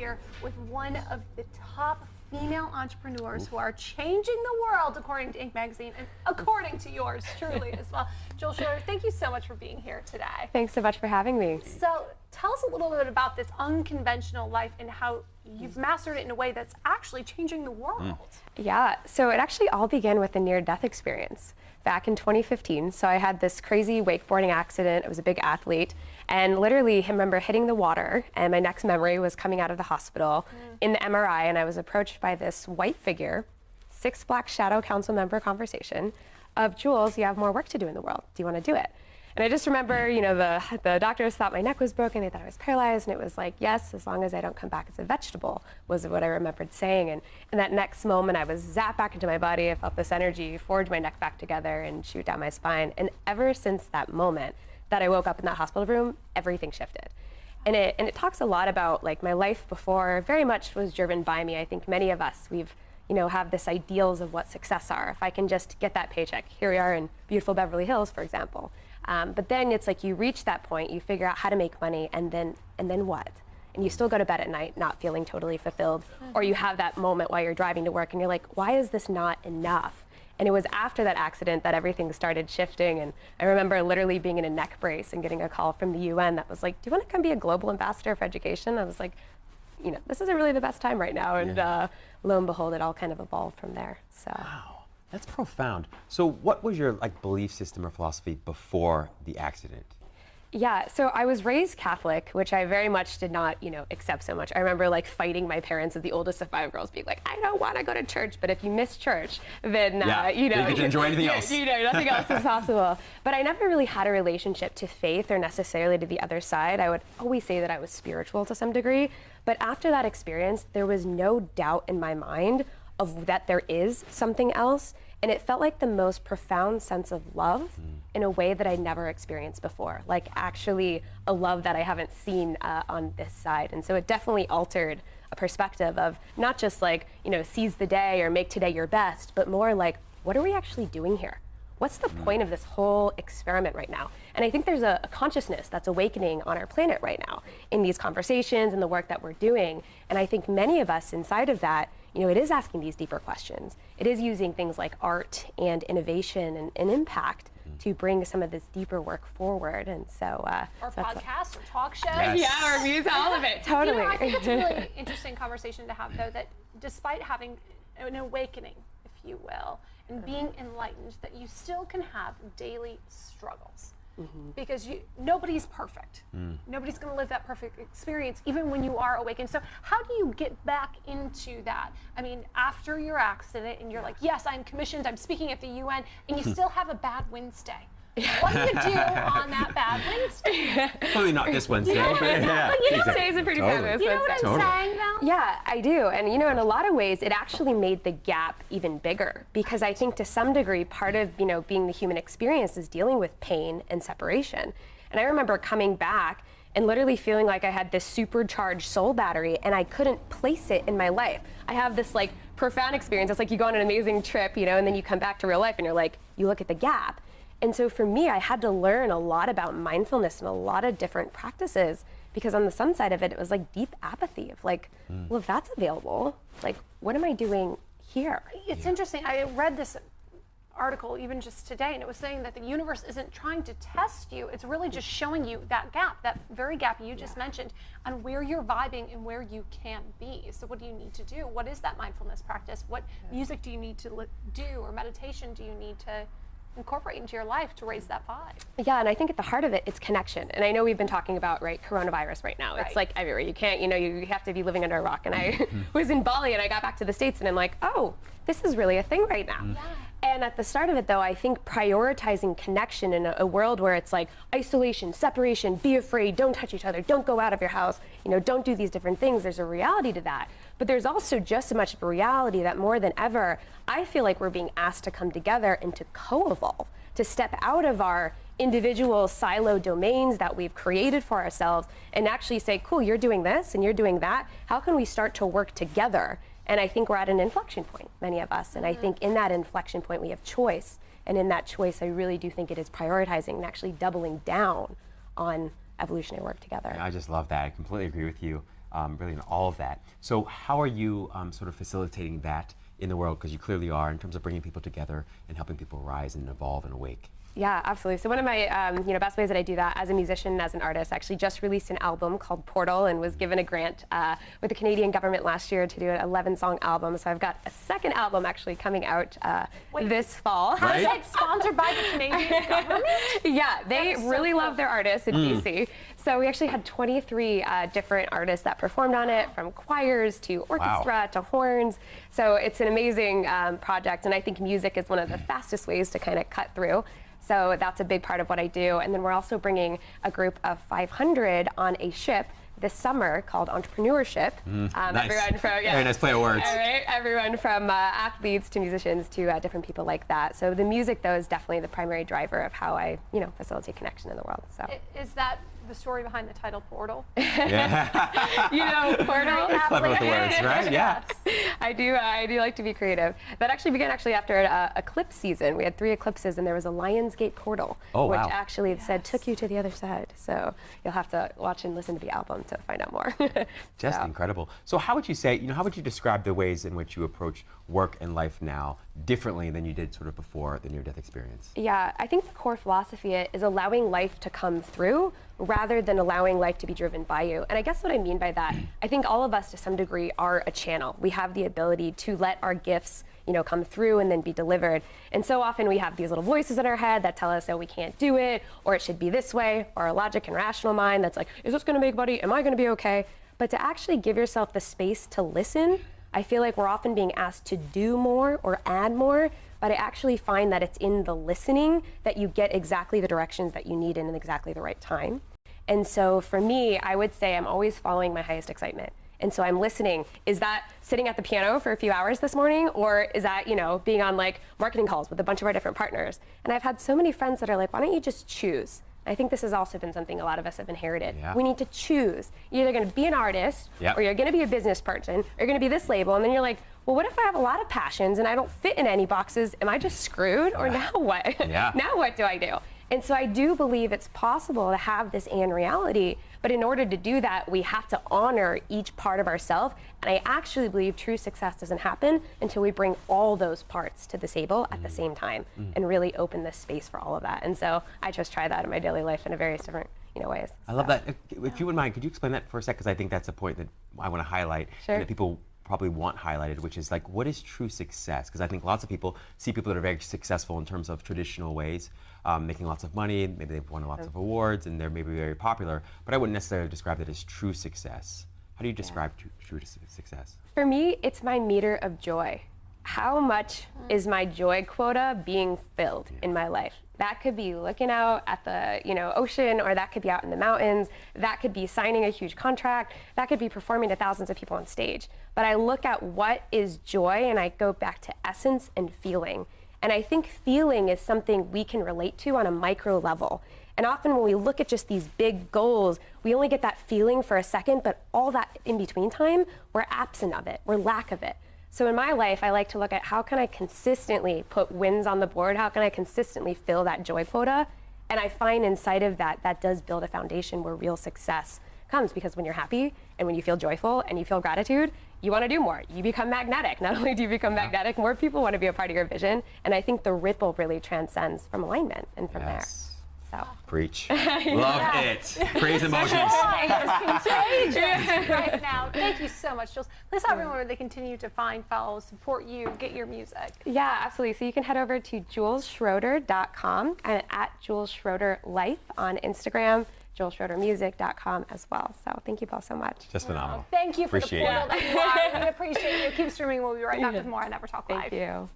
here with one of the top female entrepreneurs who are changing the world, according to Inc. magazine, and according to yours truly as well. Jules Schroeder, thank you so much for being here today. Thanks so much for having me. So tell us a little bit about this unconventional life and how you've mastered it in a way that's actually changing the world. Yeah, so it actually all began with a near-death experience back in 2015. So I had this crazy wakeboarding accident. I was a big athlete, and literally I remember hitting the water, and my next memory was coming out of the hospital in the MRI, and I was approached by this white figure, 6 Black Shadow Council member conversation of, Jules, you have more work to do in the world. Do you want to do it? And I just remember, you know, the doctors thought my neck was broken. They thought I was paralyzed. And it was like, yes, as long as I don't come back as a vegetable, was what I remembered saying. And in that next moment, I was zapped back into my body. I felt this energy forge my neck back together and shoot down my spine. And ever since that moment that I woke up in that hospital room, everything shifted. And it talks a lot about, like, my life before very much was driven by me. I think many of us, we've, you know, have this ideals of what success are. If I can just get that paycheck. Here we are in beautiful Beverly Hills, for example. But then it's like you reach that point, you figure out how to make money, and then what? And you still go to bed at night not feeling totally fulfilled, or you have that moment while you're driving to work and you're like, why is this not enough? And it was after that accident that everything started shifting. And I remember literally being in a neck brace and getting a call from the UN that was like, do you want to come be a global ambassador for education? I was like, you know, this isn't really the best time right now. And lo and behold, it all kind of evolved from there. So. Wow. That's profound. So what was your belief system or philosophy before the accident? Yeah, so I was raised Catholic, which I very much did not, you know, accept so much. I remember fighting my parents as the oldest of 5 girls, being like, I don't want to go to church. But if you miss church, then you know, you get to enjoy anything else. You know, nothing else is possible. But I never really had a relationship to faith or necessarily to the other side. I would always say that I was spiritual to some degree. But after that experience, there was no doubt in my mind of that there is something else. And it felt like the most profound sense of love in a way that I'd never experienced before. Like actually a love that I haven't seen on this side. And so it definitely altered a perspective of not just like, you know, seize the day or make today your best, but more like, what are we actually doing here? What's the point of this whole experiment right now? And I think there's a consciousness that's awakening on our planet right now in these conversations and the work that we're doing. And I think many of us inside of that, you know, it is asking these deeper questions. It is using things like art and innovation and impact to bring some of this deeper work forward. And so, or podcasts or talk shows. Yes. Yeah, or music, all of it, totally. You know, I think it's a really interesting conversation to have, though, that despite having an awakening, if you will, and being enlightened, that you still can have daily struggles. Because nobody's perfect. Nobody's going to live that perfect experience, even when you are awakened. So how do you get back into that? I mean, after your accident, and you're like, yes, I'm commissioned, I'm speaking at the UN, and you still have a bad Wednesday. What do you do on that bad Wednesday? Probably not this Wednesday, but yeah. Today's a pretty fabulous You know what I'm saying, though? Yeah, I do. And you know, in a lot of ways, it actually made the gap even bigger, because I think to some degree, part of, you know, being the human experience is dealing with pain and separation. And I remember coming back and literally feeling like I had this supercharged soul battery and I couldn't place it in my life. I have this like profound experience. It's like you go on an amazing trip, you know, and then you come back to real life and you're like, you look at the gap. And so for me, I had to learn a lot about mindfulness and a lot of different practices, because on the sun side of it, it was like deep apathy of like, well, if that's available, like, what am I doing here? It's interesting. I read this article even just today, and it was saying that the universe isn't trying to test you. It's really just showing you that gap, that very gap you just mentioned, on where you're vibing and where you can be. So what do you need to do? What is that mindfulness practice? What music do you need to do, or meditation do you need to incorporate into your life to raise that vibe? Yeah, and I think at the heart of it, it's connection. And I know we've been talking about, right, coronavirus right now. It's like everywhere. You can't, you know, you have to be living under a rock. And I was in Bali and I got back to the States and I'm like, oh, this is really a thing right now. And at the start of it, though, I think prioritizing connection in a world where it's like isolation, separation, be afraid, don't touch each other, don't go out of your house, you know, don't do these different things. There's a reality to that. But there's also just as much of a reality that more than ever, I feel like we're being asked to come together and to co-evolve, to step out of our individual silo domains that we've created for ourselves and actually say, cool, you're doing this and you're doing that. How can we start to work together? And I think we're at an inflection point, many of us. And I think in that inflection point, we have choice. And in that choice, I really do think it is prioritizing and actually doubling down on evolutionary work together. I just love that. I completely agree with you. really in all of that. So how are you sort of facilitating that in the world? Because you clearly are, in terms of bringing people together and helping people rise and evolve and awake. Yeah, absolutely. So one of my best ways that I do that as a musician and as an artist, I actually just released an album called Portal and was given a grant with the Canadian government last year to do an 11-song album. So I've got a second album actually coming out this fall. Right? It's sponsored by the Canadian government? Yeah, they really love their artists in BC. So we actually had 23 different artists that performed on it, from choirs to orchestra to horns. So it's an amazing project, and I think music is one of the fastest ways to kind of cut through. So that's a big part of what I do. And then we're also bringing a group of 500 on a ship this summer called Entrepreneurship. Nice. Everyone from, Very nice play of words. All right, everyone from athletes to musicians to different people like that. So the music, though, is definitely the primary driver of how I, facilitate connection in the world. So Is that the story behind the title Portal? Yeah. Portal. Clever with the words, right? Yeah. I do like to be creative. That actually began after eclipse season. We had 3 eclipses, and there was a Lionsgate portal, which actually said took you to the other side. So you'll have to watch and listen to the album to find out more. Just incredible. So how would you say, how would you describe the ways in which you approach work and life now differently than you did sort of before the near-death experience? Yeah, I think the core philosophy is allowing life to come through rather than allowing life to be driven by you. And I guess what I mean by that, I think all of us to some degree are a channel. We have the ability to let our gifts come through and then be delivered. And so often we have these little voices in our head that tell us, oh, we can't do it, or it should be this way, or a logic and rational mind that's like, is this gonna make money? Am I gonna be okay? But to actually give yourself the space to listen, I feel like we're often being asked to do more or add more, but I actually find that it's in the listening that you get exactly the directions that you need in exactly the right time. And so for me, I would say I'm always following my highest excitement. And so I'm listening. Is that sitting at the piano for a few hours this morning? Or is that, being on marketing calls with a bunch of our different partners? And I've had so many friends that are like, why don't you just choose? I think this has also been something a lot of us have inherited. Yeah. We need to choose. You're either going to be an artist, or you're going to be a business person, or you're going to be this label. And then you're like, well, what if I have a lot of passions and I don't fit in any boxes? Am I just screwed? Or now what? Yeah. Now what do I do? And so I do believe it's possible to have this and reality, but in order to do that, we have to honor each part of ourselves. And I actually believe true success doesn't happen until we bring all those parts to the table at the same time and really open this space for all of that. And so I just try that in my daily life in a various different ways. I love that. If you wouldn't mind, could you explain that for a sec? Because I think that's a point that I want to highlight. Sure. And that people probably want highlighted, which is what is true success? Because I think lots of people see people that are very successful in terms of traditional ways, making lots of money, maybe they've won lots of awards and they're maybe very popular, but I wouldn't necessarily describe that as true success. How do you describe true success? For me, it's my meter of joy. How much is my joy quota being filled in my life? That could be looking out at the ocean, or that could be out in the mountains. That could be signing a huge contract. That could be performing to thousands of people on stage. But I look at what is joy, and I go back to essence and feeling. And I think feeling is something we can relate to on a micro level. And often when we look at just these big goals, we only get that feeling for a second, but all that in between time, we're absent of it, we're lack of it. So in my life, I like to look at how can I consistently put wins on the board? How can I consistently fill that joy quota? And I find inside of that, that does build a foundation where real success comes, because when you're happy and when you feel joyful and you feel gratitude, you want to do more. You become magnetic. Not only do you become magnetic, more people want to be a part of your vision. And I think the ripple really transcends from alignment and from there. So. Preach. Love it. Praise emotions. Joy is contagious right now. Thank you so much, Jules. Let's tell everyone where they continue to find, follow, support you, get your music. Yeah, absolutely. So you can head over to julesschroeder.com and at Jules Schroeder Life on Instagram, julesschroedermusic.com as well. So thank you both so much. Just phenomenal. Thank you for Appreciate the portal it. that you are. We appreciate you. Keep streaming. We'll be right back with more on Never Talk Live. Thank you.